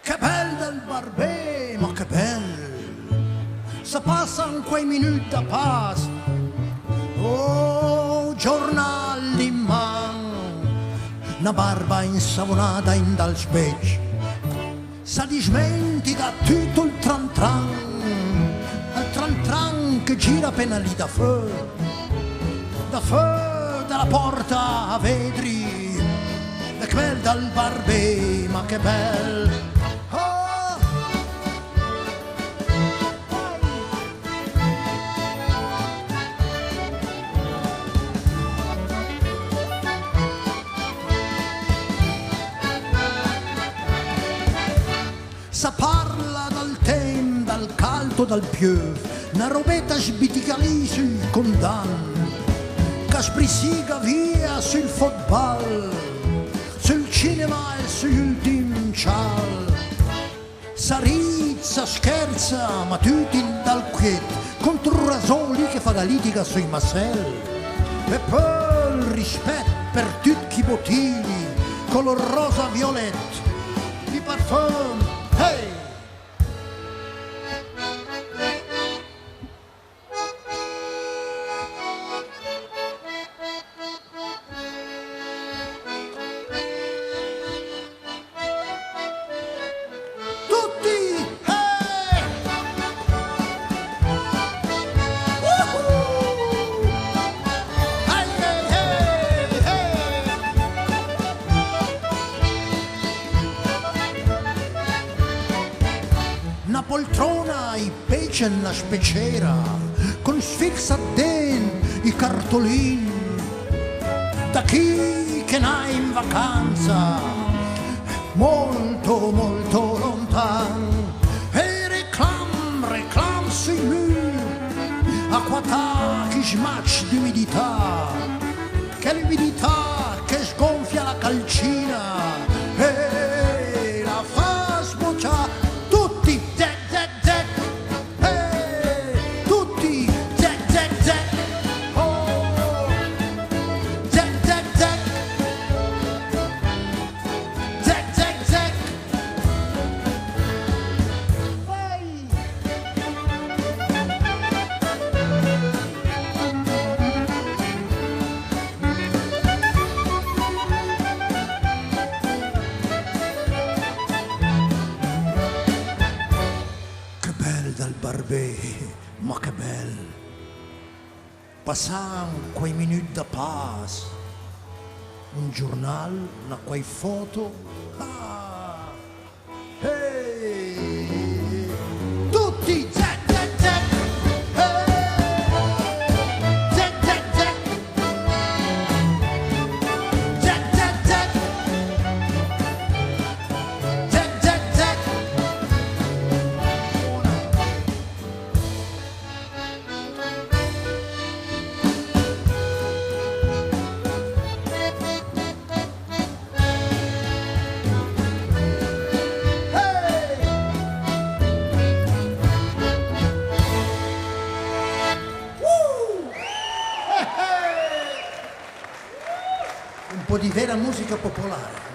Che bel del Barbè, ma che bel! Se passano quei minuti da paz, oh, giornali in mano, una barba insavonata in dal specchio, si dismentica tutto il tran tran che gira appena lì da fuori dalla porta a vetri, e che bel dal Barbè, ma che bel! Si parla dal tempo, dal caldo, dal piove, una robetta sbitica lì sul condanno, che sprisiga via sul football, sul cinema e sugli ultimi cial. Sarizza, scherza, ma tutti dal quiet, contro un rasoli che fa la litiga sui masselli. E poi il rispetto per tutti i bottigli, color rosa violetta, di parfum. Hey! Tutti! Hey! Woohoo! Hey, hey, hey, hey! Una poltrona, i pesce e una specera, con sfilza dentro i cartolini, da chi che n'ha in vacanza, molto molto lontano, e reclam sui muri, acqua che smac d'umidità, che l'umidità che sgonfia la calcina e la fa sbocciare. Dal Barbè, ma che bel! Passan quei minuti da paz, un giornale, una quei foto, ah, hey, tutti, zac, zac, zac, hey, zac, zac, zac, zac, zac, zac, zac, zac, zac. Un po' di vera musica popolare.